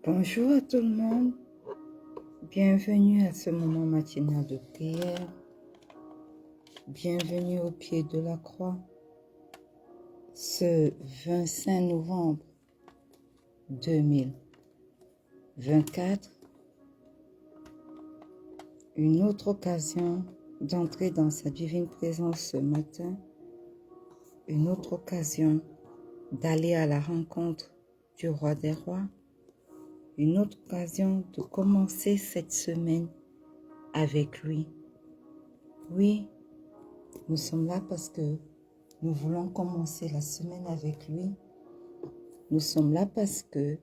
Bonjour à tout le monde, bienvenue à ce moment matinal de prière, bienvenue au pied de la croix, ce 25 novembre 2024, une autre occasion d'entrer dans sa divine présence ce matin, une autre occasion d'aller à la rencontre du roi des rois, une autre occasion de commencer cette semaine avec lui. Oui, nous sommes là parce que nous voulons commencer la semaine avec lui. Nous sommes là parce que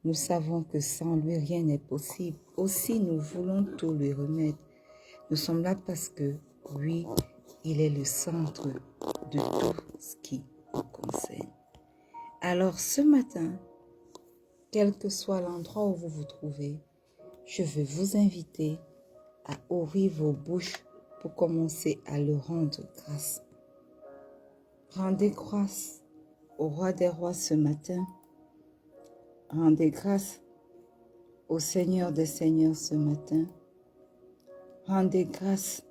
nous savons que sans lui, rien n'est possible. Aussi, nous voulons tout lui remettre. Nous sommes là parce que, oui, il est le centre de tout ce qui nous concerne. Alors, ce matin, quel que soit l'endroit où vous vous trouvez, je veux vous inviter à ouvrir vos bouches pour commencer à le rendre grâce. Rendez grâce au roi des rois ce matin. Rendez grâce au Seigneur des seigneurs ce matin. Rendez grâce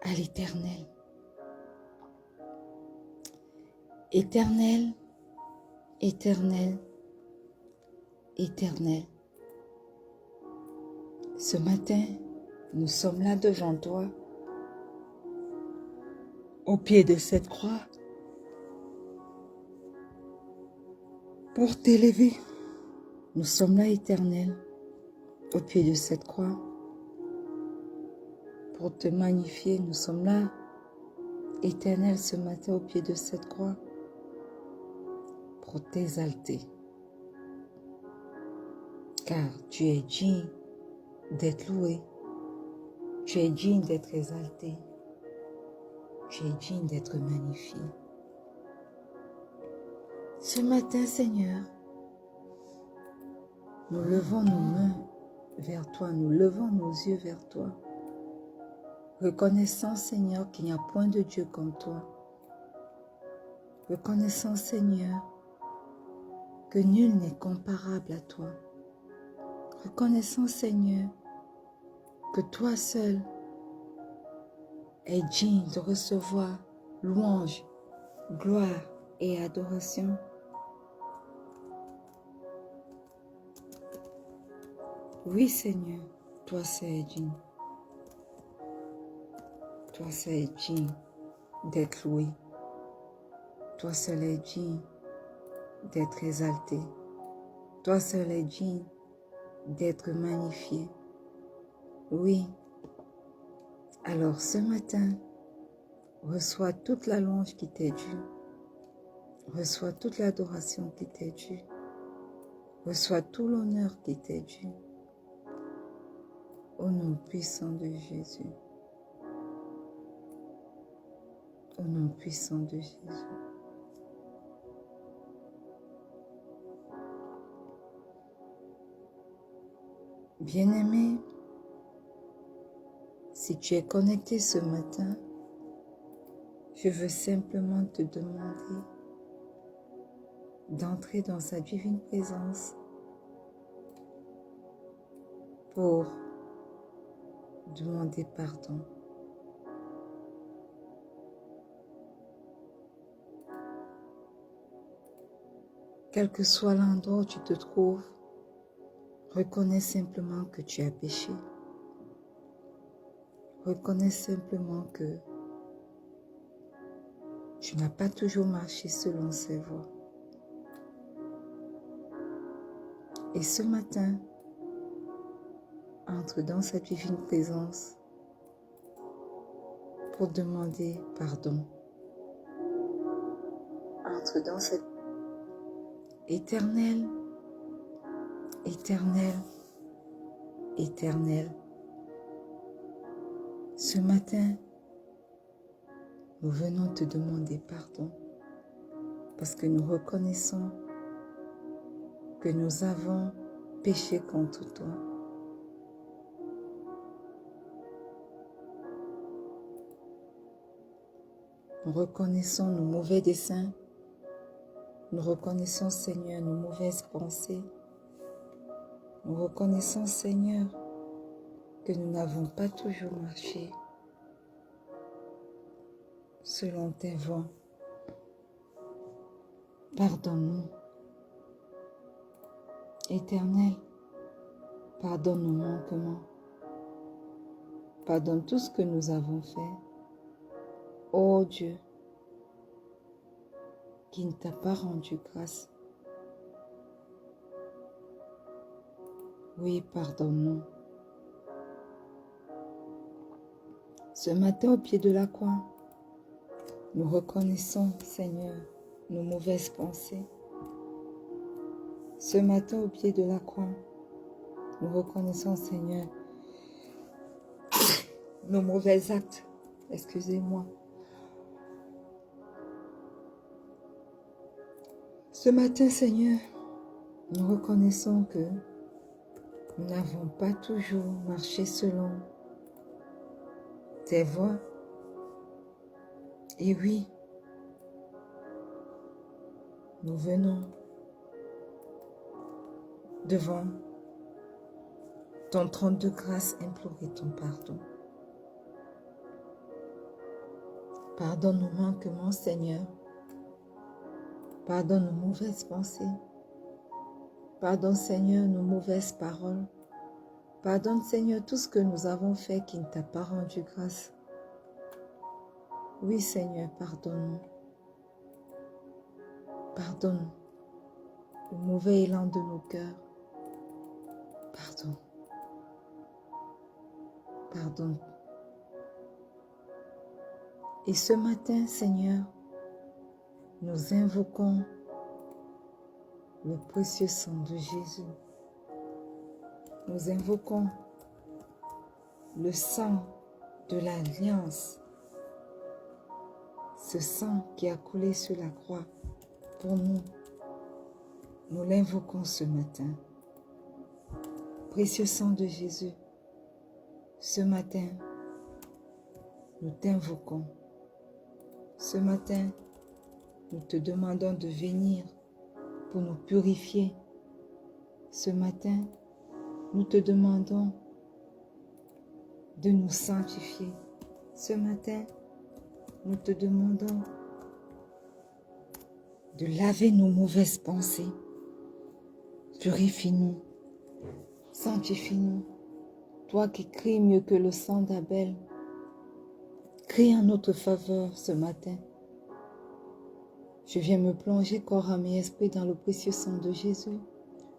à l'Éternel. Éternel, éternel, éternel. Ce matin, nous sommes là devant toi, au pied de cette croix, pour t'élever. Nous sommes là, Éternel, au pied de cette croix, pour te magnifier. Nous sommes là, Éternel, ce matin, au pied de cette croix, pour t'exalter. Car tu es digne d'être loué, tu es digne d'être exalté, tu es digne d'être magnifié. Ce matin, Seigneur, nous levons nos mains vers toi, nous levons nos yeux vers toi, reconnaissant, Seigneur, qu'il n'y a point de Dieu comme toi. Reconnaissant, Seigneur, que nul n'est comparable à toi. Reconnaissant, Seigneur, que toi seul es digne de recevoir louange, gloire et adoration. Oui, Seigneur, toi seul es digne. Toi seul es digne d'être loué. Toi seul es digne d'être exalté. Toi seul es digne d'être magnifié. Oui. Alors ce matin, reçois toute la louange qui t'est due. Reçois toute l'adoration qui t'est due. Reçois tout l'honneur qui t'est dû. Au nom puissant de Jésus. Au nom puissant de Jésus. Bien-aimé, si tu es connecté ce matin, je veux simplement te demander d'entrer dans sa divine présence pour demander pardon. Quel que soit l'endroit où tu te trouves, reconnais simplement que tu as péché. Reconnais simplement que tu n'as pas toujours marché selon ses voies. Et ce matin, entre dans sa divine présence pour demander pardon. Entre dans cette éternel, éternel, éternel. Ce matin, nous venons te demander pardon parce que nous reconnaissons que nous avons péché contre toi. Nous reconnaissons nos mauvais desseins. Nous reconnaissons, Seigneur, nos mauvaises pensées. Nous reconnaissons, Seigneur, que nous n'avons pas toujours marché selon tes voies. Pardonne-nous. Éternel, pardonne nos manquements. Pardonne tout ce que nous avons fait. Ô Dieu, qui ne t'a pas rendu grâce. Oui, pardonne-nous. Ce matin, au pied de la croix, nous reconnaissons, Seigneur, nos mauvaises pensées. Ce matin, au pied de la croix, nous reconnaissons, Seigneur, nos mauvais actes. Excusez-moi. Ce matin, Seigneur, nous reconnaissons que nous n'avons pas toujours marché selon tes voies. Et oui, nous venons devant ton trône de grâce implorer ton pardon. Pardonne nos manquements, Seigneur. Pardonne nos mauvaises pensées. Pardonne, Seigneur, nos mauvaises paroles. Pardonne, Seigneur, tout ce que nous avons fait qui ne t'a pas rendu grâce. Oui, Seigneur, pardonne-nous. Pardonne le mauvais élan de nos cœurs. Pardonne. Pardonne. Et ce matin, Seigneur, nous invoquons le précieux sang de Jésus. Nous invoquons le sang de l'alliance. Ce sang qui a coulé sur la croix pour nous. Nous l'invoquons ce matin. Précieux sang de Jésus, ce matin, nous t'invoquons. Ce matin, nous te demandons de venir pour nous purifier. Ce matin, nous te demandons de nous sanctifier. Ce matin, nous te demandons de laver nos mauvaises pensées. Purifie-nous, sanctifie-nous. Toi qui cries mieux que le sang d'Abel, crie en notre faveur ce matin. Je viens me plonger corps, âme et esprit dans le précieux sang de Jésus.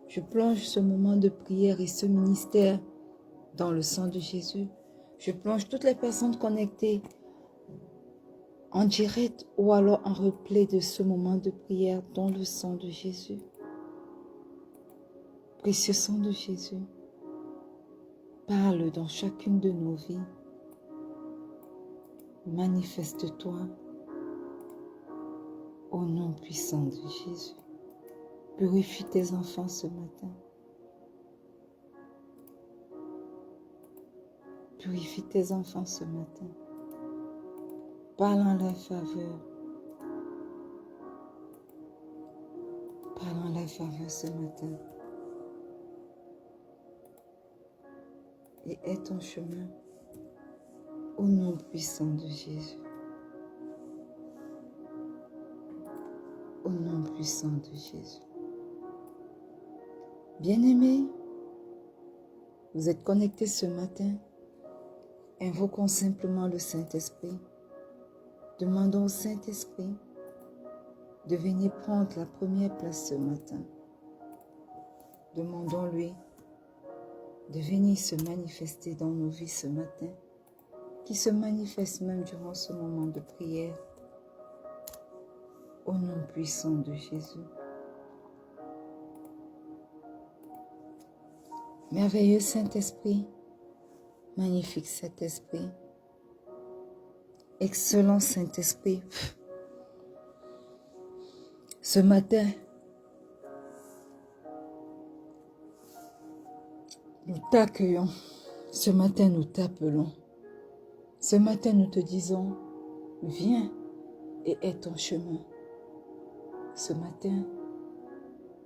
Je plonge ce moment de prière et ce ministère dans le sang de Jésus. Je plonge toutes les personnes connectées en direct ou alors en replay de ce moment de prière dans le sang de Jésus. Précieux sang de Jésus, parle dans chacune de nos vies. Manifeste-toi au nom puissant de Jésus. Purifie tes enfants ce matin. Purifie tes enfants ce matin. Parle en leur faveur. Parle en leur faveur ce matin. Et aie ton chemin au nom puissant de Jésus. Au nom puissant de Jésus. Bien-aimés, vous êtes connectés ce matin. Invoquons simplement le Saint-Esprit. Demandons au Saint-Esprit de venir prendre la première place ce matin. Demandons-lui de venir se manifester dans nos vies ce matin, qui se manifeste même durant ce moment de prière. Au nom puissant de Jésus. Merveilleux Saint-Esprit, magnifique Saint-Esprit, Excellent Saint-Esprit, ce matin, nous t'accueillons. Ce matin, nous t'appelons. Ce matin, nous te disons, viens et aie ton chemin. Ce matin,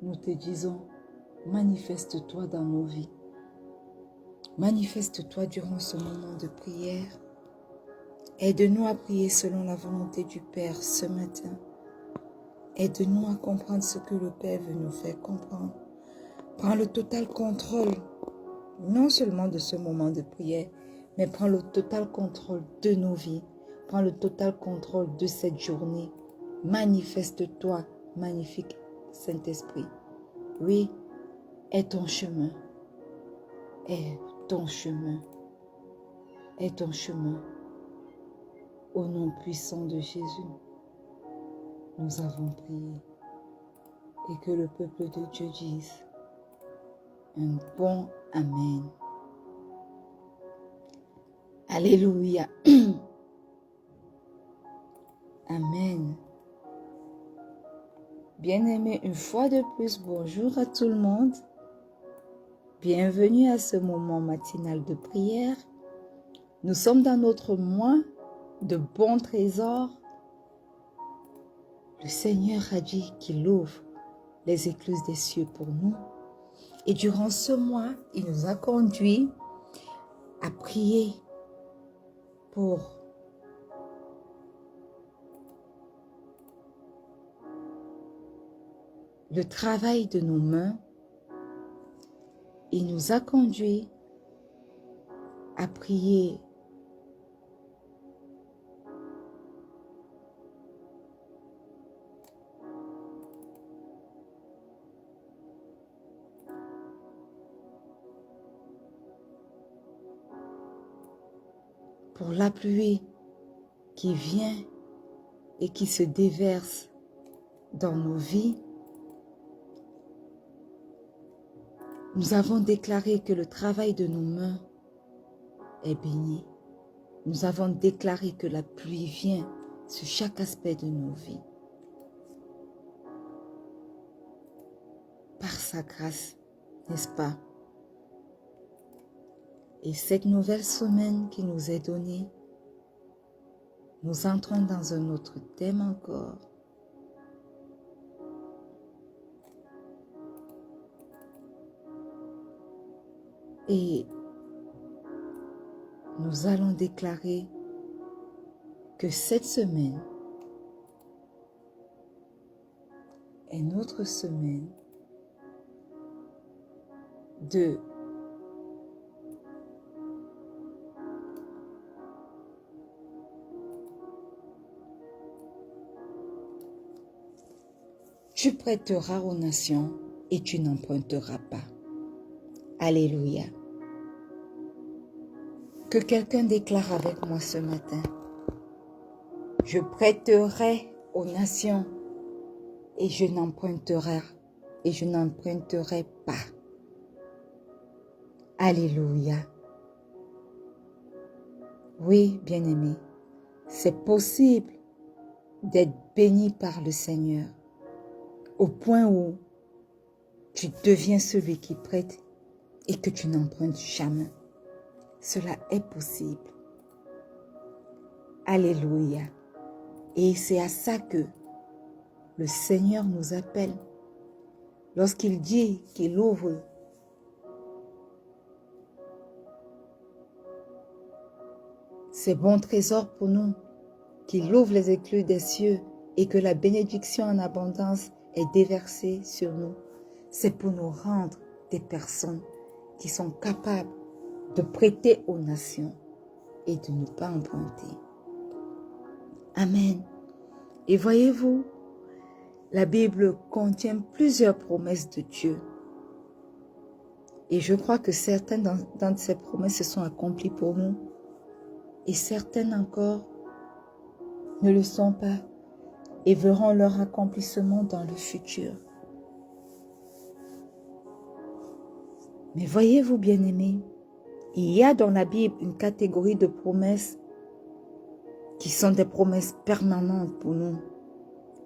nous te disons, manifeste-toi dans nos vies. Manifeste-toi durant ce moment de prière. Aide-nous à prier selon la volonté du Père ce matin. Aide-nous à comprendre ce que le Père veut nous faire comprendre. Prends le total contrôle, non seulement de ce moment de prière, mais prends le total contrôle de nos vies. Prends le total contrôle de cette journée. Manifeste-toi, magnifique Saint-Esprit. Oui, aie ton chemin. Aie ton chemin. Aie ton chemin. Au nom puissant de Jésus, nous avons prié. Et que le peuple de Dieu dise un bon Amen. Alléluia. Amen. Bien-aimés, une fois de plus, bonjour à tout le monde. Bienvenue à ce moment matinal de prière. Nous sommes dans notre mois de bons trésors. Le Seigneur a dit qu'il ouvre les écluses des cieux pour nous. Et durant ce mois, il nous a conduits à prier pour le travail de nos mains. Il nous a conduits à prier pour la pluie qui vient et qui se déverse dans nos vies. Nous avons déclaré que le travail de nos mains est béni. Nous avons déclaré que la pluie vient sur chaque aspect de nos vies. Par sa grâce, n'est-ce pas? Et cette nouvelle semaine qui nous est donnée, nous entrons dans un autre thème encore. Et nous allons déclarer que cette semaine est notre semaine de tu prêteras aux nations et tu n'emprunteras pas. Alléluia. Que quelqu'un déclare avec moi ce matin. Je prêterai aux nations et je n'emprunterai pas. Alléluia. Oui, bien-aimé, c'est possible d'être béni par le Seigneur au point où tu deviens celui qui prête et que tu n'empruntes jamais. Cela est possible. Alléluia. Et c'est à ça que le Seigneur nous appelle. Lorsqu'il dit qu'il ouvre ses bons trésors pour nous, qu'il ouvre les écluses des cieux et que la bénédiction en abondance est déversée sur nous, c'est pour nous rendre des personnes qui sont capables de prêter aux nations et de ne pas emprunter. Amen. Et voyez-vous, la Bible contient plusieurs promesses de Dieu. Et je crois que certaines d'entre ces promesses se sont accomplies pour nous. Et certaines encore ne le sont pas et verront leur accomplissement dans le futur. Mais voyez-vous, bien-aimés, il y a dans la Bible une catégorie de promesses qui sont des promesses permanentes pour nous.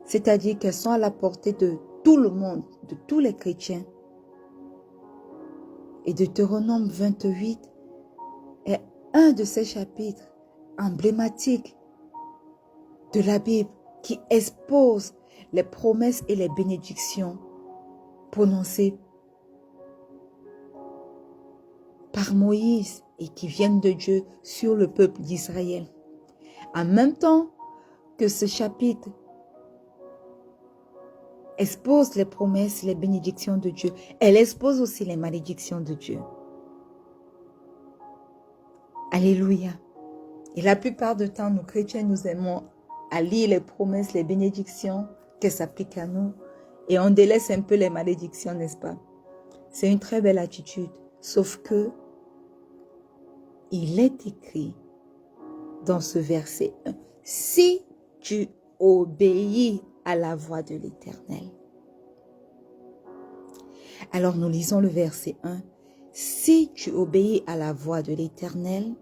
C'est-à-dire qu'elles sont à la portée de tout le monde, de tous les chrétiens. Et Deutéronome 28 est un de ces chapitres emblématiques de la Bible qui expose les promesses et les bénédictions prononcées par Moïse et qui viennent de Dieu sur le peuple d'Israël. En même temps que ce chapitre expose les promesses, les bénédictions de Dieu, elle expose aussi les malédictions de Dieu. Alléluia. Et la plupart du temps, nous chrétiens, nous aimons à lire les promesses, les bénédictions qui s'appliquent à nous. Et on délaisse un peu les malédictions, n'est-ce pas? C'est une très belle attitude. Sauf que, il est écrit dans ce verset 1, si tu obéis à la voix de l'Éternel. Alors nous lisons le verset 1. Si tu obéis à la voix de l'Éternel,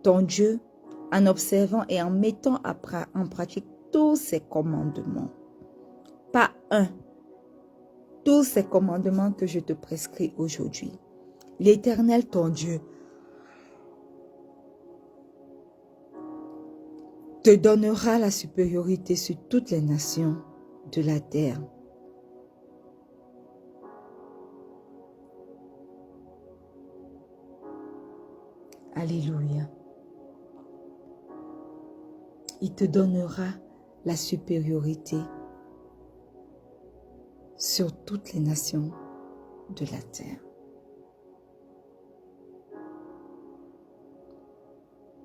ton Dieu, en observant et en mettant en pratique tous ses commandements. Pas un. Tous ces commandements que je te prescris aujourd'hui. L'Éternel, ton Dieu, te donnera la supériorité sur toutes les nations de la terre. Alléluia. Il te donnera la supériorité sur toutes les nations de la terre.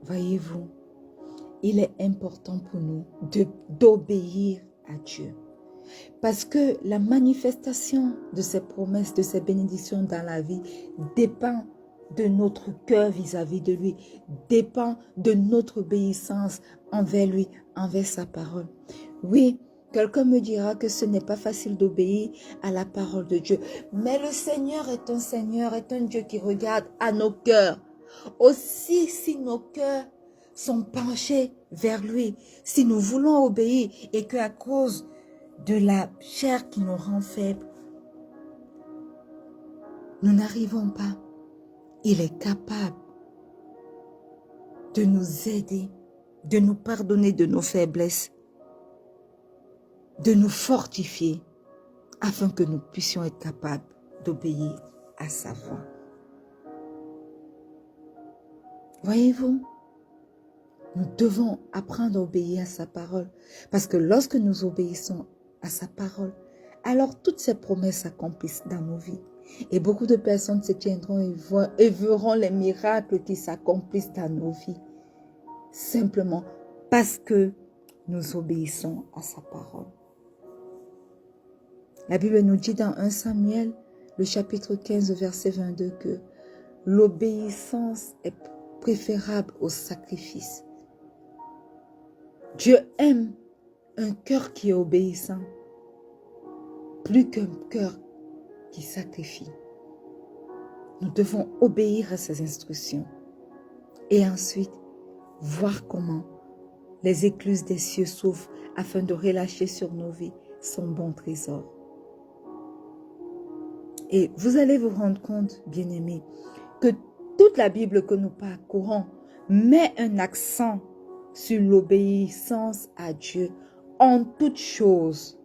Voyez-vous, il est important pour nous d'obéir à Dieu. Parce que la manifestation de ces promesses, de ces bénédictions dans la vie dépend de notre cœur vis-à-vis de lui, dépend de notre obéissance envers lui, envers sa parole. Oui, quelqu'un me dira que ce n'est pas facile d'obéir à la parole de Dieu. Mais le Seigneur est un Dieu qui regarde à nos cœurs. Aussi, si nos cœurs sont penchés vers lui, si nous voulons obéir et qu'à cause de la chair qui nous rend faibles, nous n'arrivons pas. Il est capable de nous aider, de nous pardonner de nos faiblesses, de nous fortifier, afin que nous puissions être capables d'obéir à sa voix. Voyez-vous, nous devons apprendre à obéir à sa parole, parce que lorsque nous obéissons à sa parole, alors toutes ces promesses s'accomplissent dans nos vies. Et beaucoup de personnes se tiendront et verront les miracles qui s'accomplissent dans nos vies. Simplement parce que nous obéissons à sa parole. La Bible nous dit dans 1 Samuel, le chapitre 15, verset 22, que l'obéissance est préférable au sacrifice. Dieu aime un cœur qui est obéissant, plus qu'un cœur qui sacrifie. Nous devons obéir à ses instructions et ensuite voir comment les écluses des cieux s'ouvrent afin de relâcher sur nos vies son bon trésor. Et vous allez vous rendre compte, bien-aimés, que toute la Bible que nous parcourons met un accent sur l'obéissance à Dieu en toutes choses.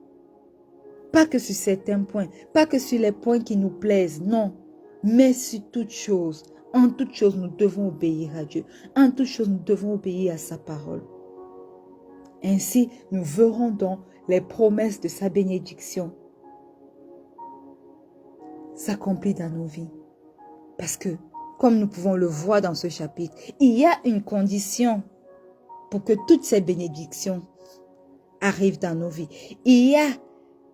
Pas que sur certains points, pas que sur les points qui nous plaisent, non. Mais sur toutes choses, en toutes choses, nous devons obéir à Dieu. En toutes choses, nous devons obéir à sa parole. Ainsi, nous verrons donc les promesses de sa bénédiction s'accomplir dans nos vies. Parce que, comme nous pouvons le voir dans ce chapitre, il y a une condition pour que toutes ces bénédictions arrivent dans nos vies. Il y a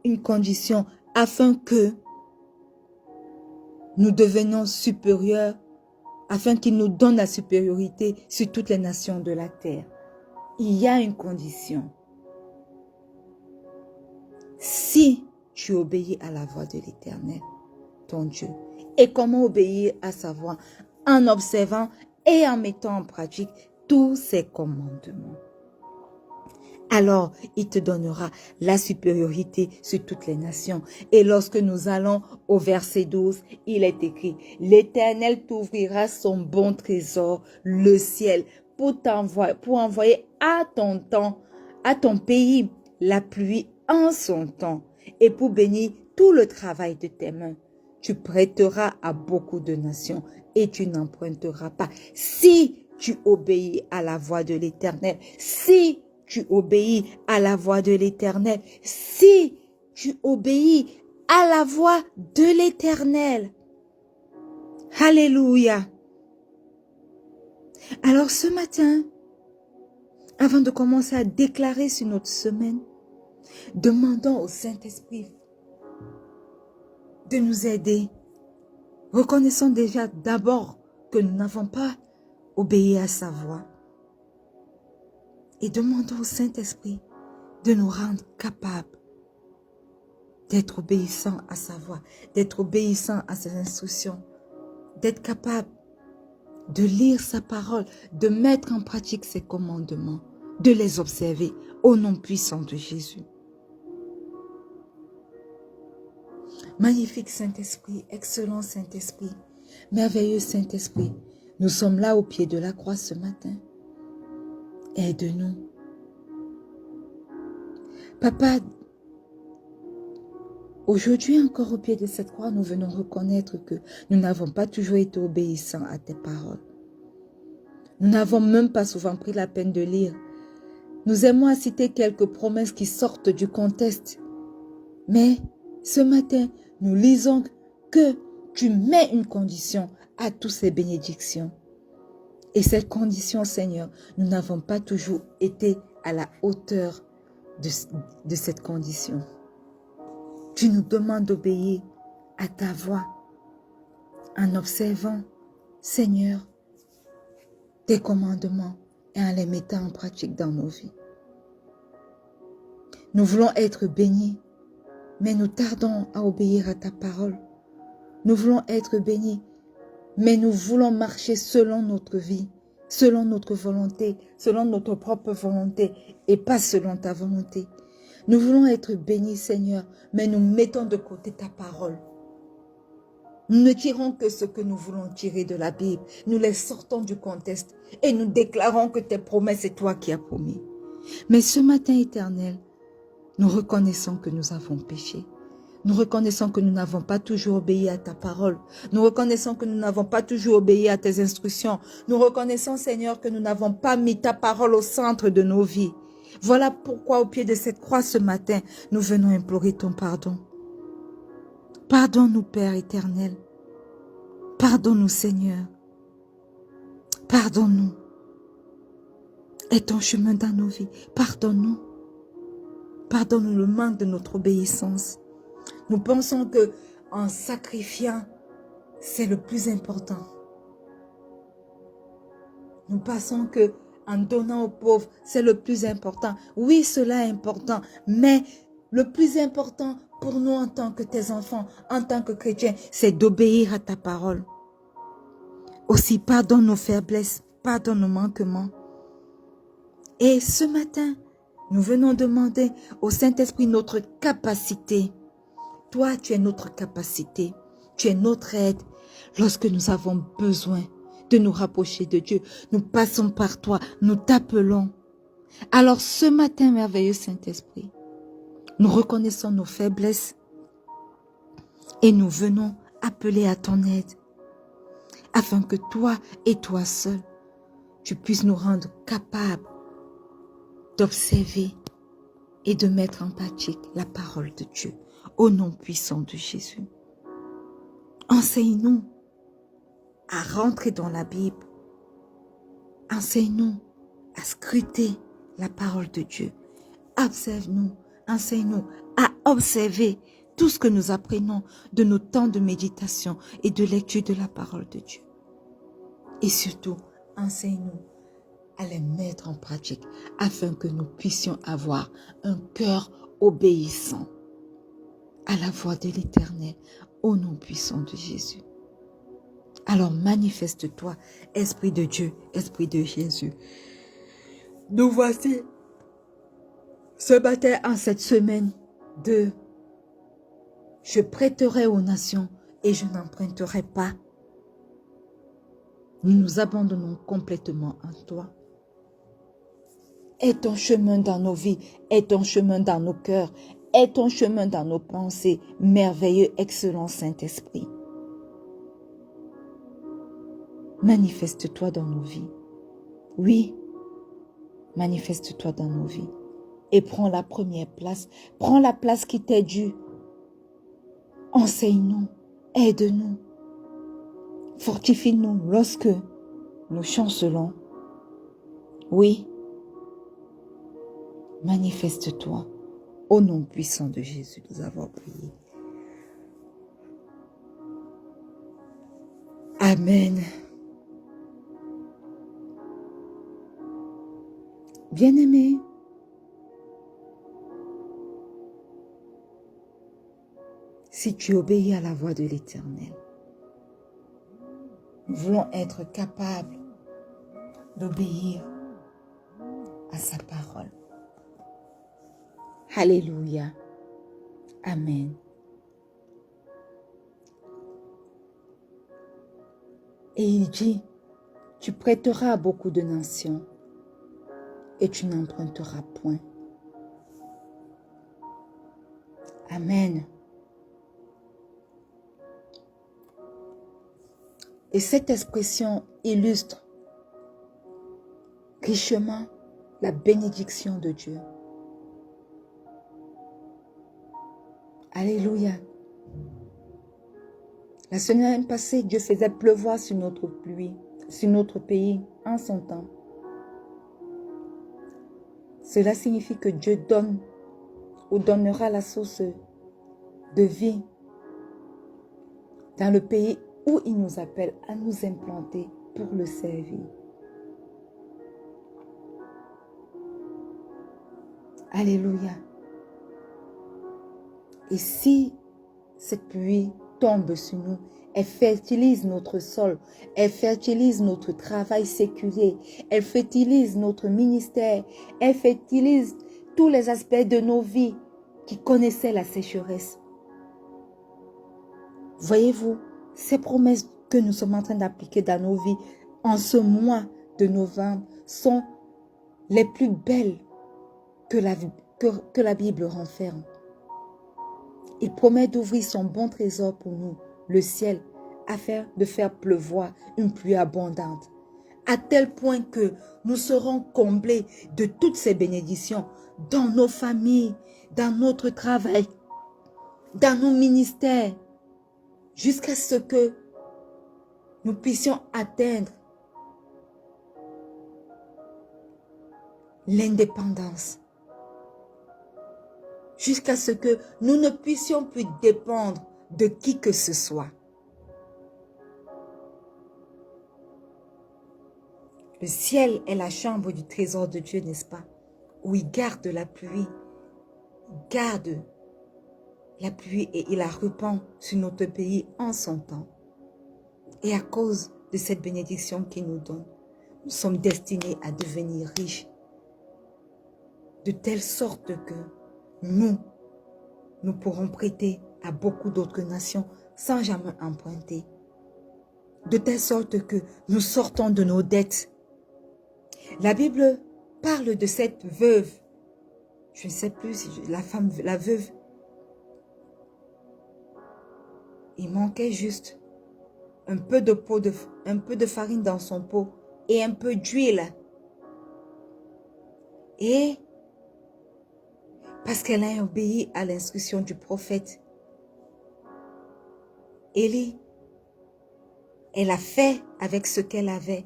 une condition afin que nous devenions supérieurs, afin qu'il nous donne la supériorité sur toutes les nations de la terre. Il y a une condition. Si tu obéis à la voix de l'Éternel, ton Dieu. Et comment obéir à sa voix? En observant et en mettant en pratique tous ses commandements. Alors, il te donnera la supériorité sur toutes les nations. Et lorsque nous allons au verset 12, il est écrit, l'Éternel t'ouvrira son bon trésor, le ciel, pour envoyer à ton temps, à ton pays, la pluie en son temps, et pour bénir tout le travail de tes mains. Tu prêteras à beaucoup de nations et tu n'emprunteras pas. Si tu obéis à la voix de l'Éternel, si tu obéis à la voix de l'Éternel, si tu obéis à la voix de l'Éternel. Alléluia. Alors ce matin, avant de commencer à déclarer sur notre semaine, demandons au Saint-Esprit de nous aider. Reconnaissons déjà d'abord que nous n'avons pas obéi à sa voix. Et demandons au Saint-Esprit de nous rendre capables d'être obéissants à sa voix, d'être obéissants à ses instructions, d'être capables de lire sa parole, de mettre en pratique ses commandements, de les observer au nom puissant de Jésus. Magnifique Saint-Esprit, excellent Saint-Esprit, merveilleux Saint-Esprit, nous sommes là au pied de la croix ce matin. Aide-nous. Papa, aujourd'hui encore au pied de cette croix, nous venons reconnaître que nous n'avons pas toujours été obéissants à tes paroles. Nous n'avons même pas souvent pris la peine de lire. Nous aimons à citer quelques promesses qui sortent du contexte. Mais ce matin, nous lisons que tu mets une condition à toutes ces bénédictions. Et cette condition, Seigneur, nous n'avons pas toujours été à la hauteur de cette condition. Tu nous demandes d'obéir à ta voix en observant, Seigneur, tes commandements et en les mettant en pratique dans nos vies. Nous voulons être bénis, mais nous tardons à obéir à ta parole. Nous voulons être bénis, mais nous voulons marcher selon notre vie, selon notre volonté, selon notre propre volonté et pas selon ta volonté. Nous voulons être bénis, Seigneur, mais nous mettons de côté ta parole. Nous ne tirons que ce que nous voulons tirer de la Bible. Nous les sortons du contexte et nous déclarons que tes promesses, c'est toi qui as promis. Mais ce matin, Éternel, nous reconnaissons que nous avons péché. Nous reconnaissons que nous n'avons pas toujours obéi à ta parole. Nous reconnaissons que nous n'avons pas toujours obéi à tes instructions. Nous reconnaissons, Seigneur, que nous n'avons pas mis ta parole au centre de nos vies. Voilà pourquoi au pied de cette croix ce matin, nous venons implorer ton pardon. Pardonne-nous, Père éternel. Pardonne-nous, Seigneur. Pardonne-nous. Et ton chemin dans nos vies. Pardonne-nous. Pardonne-nous le manque de notre obéissance. Nous pensons que en sacrifiant, c'est le plus important. Nous pensons que en donnant aux pauvres, c'est le plus important. Oui, cela est important, mais le plus important pour nous en tant que tes enfants, en tant que chrétiens, c'est d'obéir à ta parole. Aussi, pardonne nos faiblesses, pardonne nos manquements. Et ce matin, nous venons demander au Saint-Esprit notre capacité. Toi, tu es notre capacité, tu es notre aide. Lorsque nous avons besoin de nous rapprocher de Dieu, nous passons par toi, nous t'appelons. Alors ce matin, merveilleux Saint-Esprit, nous reconnaissons nos faiblesses et nous venons appeler à ton aide, afin que toi et toi seul, tu puisses nous rendre capables d'observer et de mettre en pratique la parole de Dieu. Au nom puissant de Jésus. Enseigne-nous à rentrer dans la Bible. Enseigne-nous à scruter la parole de Dieu. Observe-nous, enseigne-nous à observer tout ce que nous apprenons de nos temps de méditation et de lecture de la parole de Dieu. Et surtout, enseigne-nous à les mettre en pratique afin que nous puissions avoir un cœur obéissant à la voix de l'Éternel, au nom puissant de Jésus. Alors manifeste-toi, Esprit de Dieu, Esprit de Jésus. Nous voici Ce matin, en cette semaine de « Je prêterai aux nations et je n'emprunterai pas », nous nous abandonnons complètement en toi. Aie ton chemin dans nos vies, aie ton chemin dans nos cœurs, aie ton chemin dans nos pensées, merveilleux, excellent Saint-Esprit. Manifeste-toi dans nos vies. Oui, manifeste-toi dans nos vies. Et prends la première place. Prends la place qui t'est due. Enseigne-nous, aide-nous. Fortifie-nous lorsque nous chancelons. Oui, manifeste-toi. Au nom puissant de Jésus, nous avons prié. Amen. Bien-aimés, si tu obéis à la voix de l'Éternel, nous voulons être capables d'obéir à sa parole. Alléluia. Amen. Et il dit, tu prêteras à beaucoup de nations et tu n'emprunteras point. Amen. Et cette expression illustre richement la bénédiction de Dieu. Alléluia. La semaine passée, Dieu faisait pleuvoir sur notre pays en son temps. Cela signifie que Dieu donne ou donnera la source de vie dans le pays où il nous appelle à nous implanter pour le servir. Alléluia. Et si cette pluie tombe sur nous, elle fertilise notre sol, elle fertilise notre travail séculier, elle fertilise notre ministère, elle fertilise tous les aspects de nos vies qui connaissaient la sécheresse. Voyez-vous, ces promesses que nous sommes en train d'appliquer dans nos vies en ce mois de novembre sont les plus belles que la Bible renferme. Il promet d'ouvrir son bon trésor pour nous, le ciel, afin de faire pleuvoir une pluie abondante, à tel point que nous serons comblés de toutes ces bénédictions dans nos familles, dans notre travail, dans nos ministères, jusqu'à ce que nous puissions atteindre l'indépendance. Jusqu'à ce que nous ne puissions plus dépendre de qui que ce soit. Le ciel est la chambre du trésor de Dieu, n'est-ce pas? Où il garde la pluie. Il garde la pluie et il la répand sur notre pays en son temps. Et à cause de cette bénédiction qu'il nous donne, nous sommes destinés à devenir riches. De telle sorte que nous pourrons prêter à beaucoup d'autres nations sans jamais emprunter. De telle sorte que nous sortons de nos dettes. La Bible parle de cette veuve. Je ne sais plus si la veuve. Il manquait juste un peu de farine dans son pot et un peu d'huile. Et parce qu'elle a obéi à l'instruction du prophète Élie, elle a fait avec ce qu'elle avait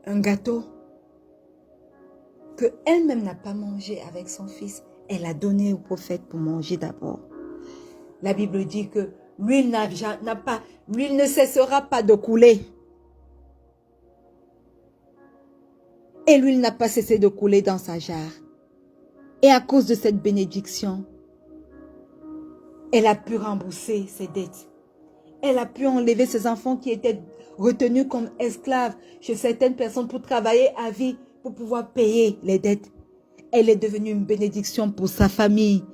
un gâteau que elle-même n'a pas mangé avec son fils. Elle a donné au prophète pour manger d'abord. La Bible dit que l'huile ne cessera pas de couler. Et l'huile n'a pas cessé de couler dans sa jarre. Et à cause de cette bénédiction, elle a pu rembourser ses dettes. Elle a pu enlever ses enfants qui étaient retenus comme esclaves chez certaines personnes pour travailler à vie, pour pouvoir payer les dettes. elle est devenue une bénédiction pour sa famille.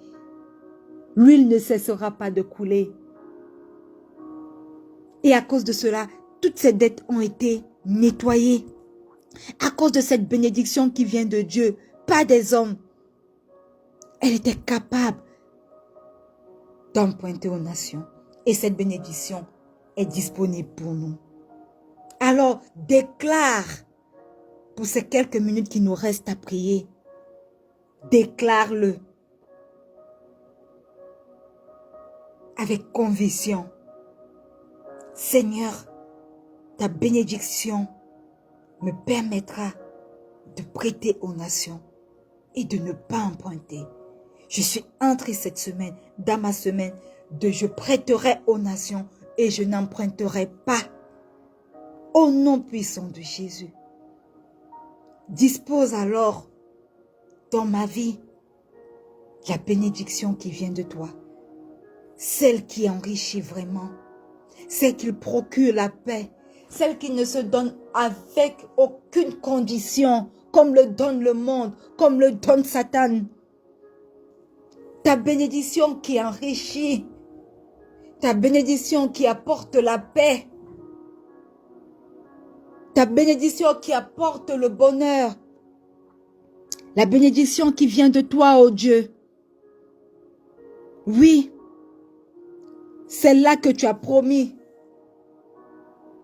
L'huile ne cessera pas de couler. Et à cause de cela, toutes ces dettes ont été nettoyées. À cause de cette bénédiction qui vient de Dieu, pas des hommes. Elle était capable d'emprunter aux nations. Et cette bénédiction est disponible pour nous. Alors, déclare, pour ces quelques minutes qui nous restent à prier, déclare-le avec conviction. Seigneur, ta bénédiction me permettra de prêter aux nations et de ne pas emprunter. Je suis entrée cette semaine, dans ma semaine, de je prêterai aux nations et je n'emprunterai pas. Au nom puissant de Jésus, dispose alors dans ma vie la bénédiction qui vient de toi, celle qui enrichit vraiment, celle qui procure la paix, celle qui ne se donne avec aucune condition, comme le donne le monde, comme le donne Satan. Ta bénédiction qui enrichit, ta bénédiction qui apporte la paix, ta bénédiction qui apporte le bonheur, la bénédiction qui vient de toi, ô Dieu. Oui, celle-là que tu as promis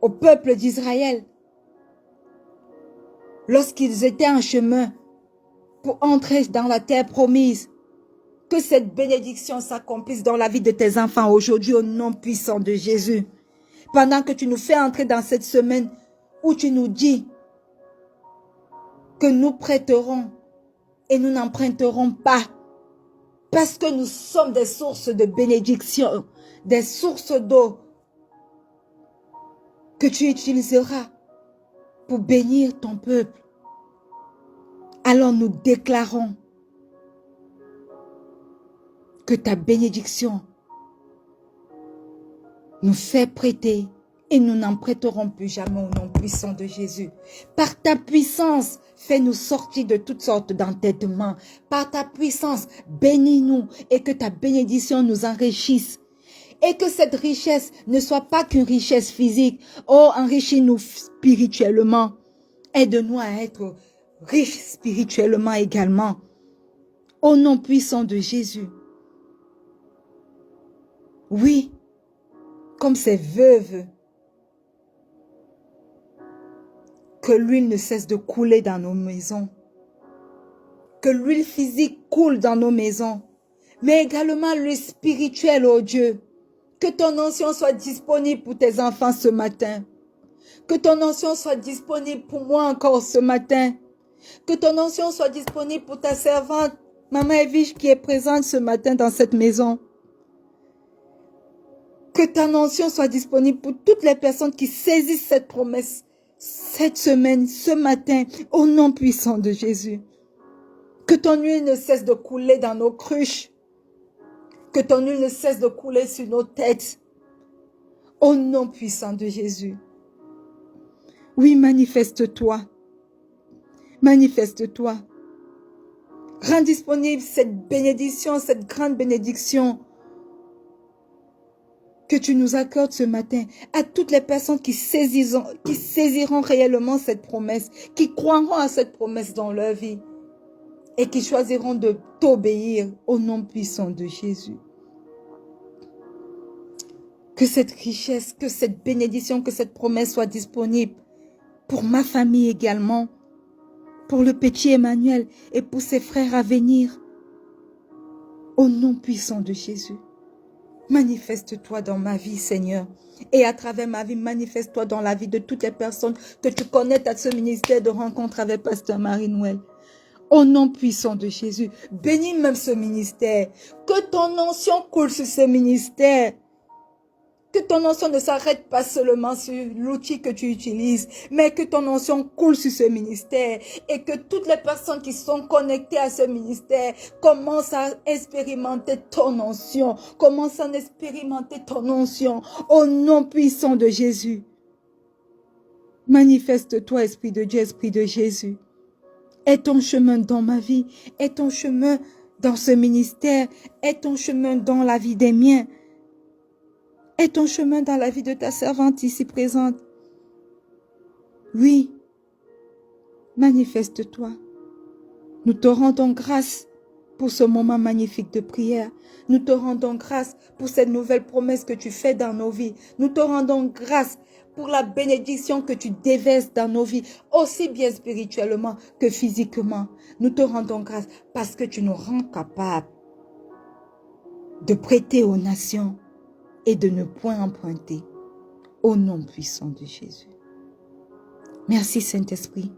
au peuple d'Israël lorsqu'ils étaient en chemin pour entrer dans la terre promise. Que cette bénédiction s'accomplisse dans la vie de tes enfants aujourd'hui au nom puissant de Jésus. Pendant que tu nous fais entrer dans cette semaine où tu nous dis que nous prêterons et nous n'emprunterons pas parce que nous sommes des sources de bénédiction, des sources d'eau que tu utiliseras pour bénir ton peuple. Alors nous déclarons que ta bénédiction nous fait prêter et nous n'en prêterons plus jamais au nom puissant de Jésus. Par ta puissance, fais-nous sortir de toutes sortes d'entêtements. Par ta puissance, bénis-nous et que ta bénédiction nous enrichisse. Et que cette richesse ne soit pas qu'une richesse physique. Oh, enrichis-nous spirituellement. Aide-nous à être riches spirituellement également. Au nom puissant de Jésus. Oui, comme ces veuves, que l'huile ne cesse de couler dans nos maisons. Que l'huile physique coule dans nos maisons. Mais également l'huile spirituelle, oh Dieu. Que ton onction soit disponible pour tes enfants ce matin. Que ton onction soit disponible pour moi encore ce matin. Que ton onction soit disponible pour ta servante, Maman Evige, qui est présente ce matin dans cette maison. Que ta onction soit disponible pour toutes les personnes qui saisissent cette promesse cette semaine, ce matin, au nom puissant de Jésus. Que ton huile ne cesse de couler dans nos cruches. Que ton huile ne cesse de couler sur nos têtes. Au nom puissant de Jésus. Oui, manifeste-toi. Manifeste-toi. Rends disponible cette bénédiction, cette grande bénédiction que tu nous accordes ce matin à toutes les personnes qui saisiront réellement cette promesse, qui croiront à cette promesse dans leur vie et qui choisiront de t'obéir au nom puissant de Jésus. Que cette richesse, que cette bénédiction, que cette promesse soit disponible pour ma famille également, pour le petit Emmanuel et pour ses frères à venir. Au nom puissant de Jésus. Manifeste-toi dans ma vie, Seigneur. Et à travers ma vie, manifeste-toi dans la vie de toutes les personnes que tu connais à ce ministère de rencontre avec Pasteur Marie-Noël. Au nom puissant de Jésus, bénis même ce ministère. Que ton onction coule sur ce ministère. Que ton onction ne s'arrête pas seulement sur l'outil que tu utilises, mais que ton onction coule sur ce ministère et que toutes les personnes qui sont connectées à ce ministère commencent à expérimenter ton onction, commencent à expérimenter ton onction au nom puissant de Jésus. Manifeste-toi, Esprit de Dieu, Esprit de Jésus. est ton chemin dans ma vie, est ton chemin dans ce ministère, est ton chemin dans la vie des miens, est ton chemin dans la vie de ta servante ici présente. Oui, manifeste-toi. Nous te rendons grâce pour ce moment magnifique de prière. Nous te rendons grâce pour cette nouvelle promesse que tu fais dans nos vies. Nous te rendons grâce pour la bénédiction que tu déverses dans nos vies, aussi bien spirituellement que physiquement. Nous te rendons grâce parce que tu nous rends capables de prêter aux nations et de ne point emprunter. Au nom puissant de Jésus. Merci Saint-Esprit,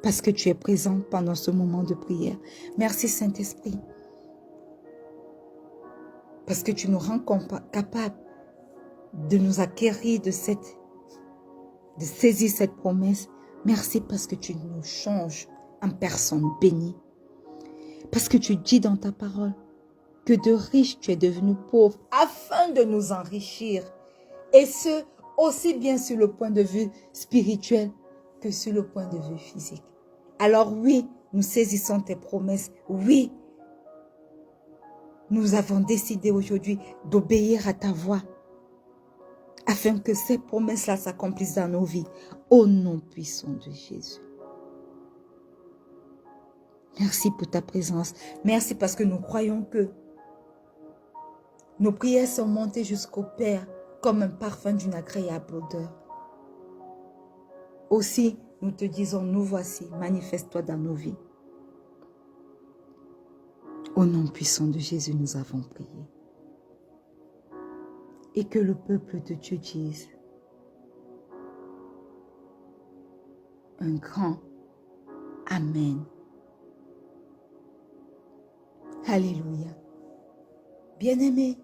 parce que tu es présent pendant ce moment de prière. Merci Saint-Esprit, parce que tu nous rends capables de nous acquérir de saisir cette promesse. Merci parce que tu nous changes en personne bénie. Parce que tu dis dans ta parole que de riche tu es devenu pauvre afin de nous enrichir. Et ce, aussi bien sur le point de vue spirituel que sur le point de vue physique. Alors oui, nous saisissons tes promesses. Oui, nous avons décidé aujourd'hui d'obéir à ta voix afin que ces promesses-là s'accomplissent dans nos vies. Au nom puissant de Jésus. Merci pour ta présence. Merci parce que nous croyons que nos prières sont montées jusqu'au Père comme un parfum d'une agréable odeur. Aussi, nous te disons, nous voici, manifeste-toi dans nos vies. Au nom puissant de Jésus, nous avons prié. Et que le peuple de Dieu dise un grand Amen. Alléluia. Bien-aimés,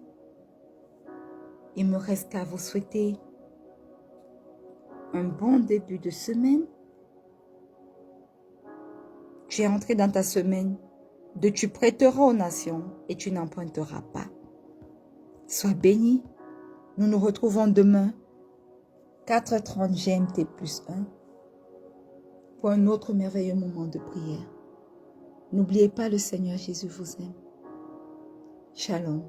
il me reste qu'à vous souhaiter un bon début de semaine. Tu es entré dans ta semaine de tu prêteras aux nations et tu n'emprunteras pas. Sois béni. Nous nous retrouvons demain, 4h30 GMT plus 1, pour un autre merveilleux moment de prière. N'oubliez pas, le Seigneur Jésus vous aime. Shalom.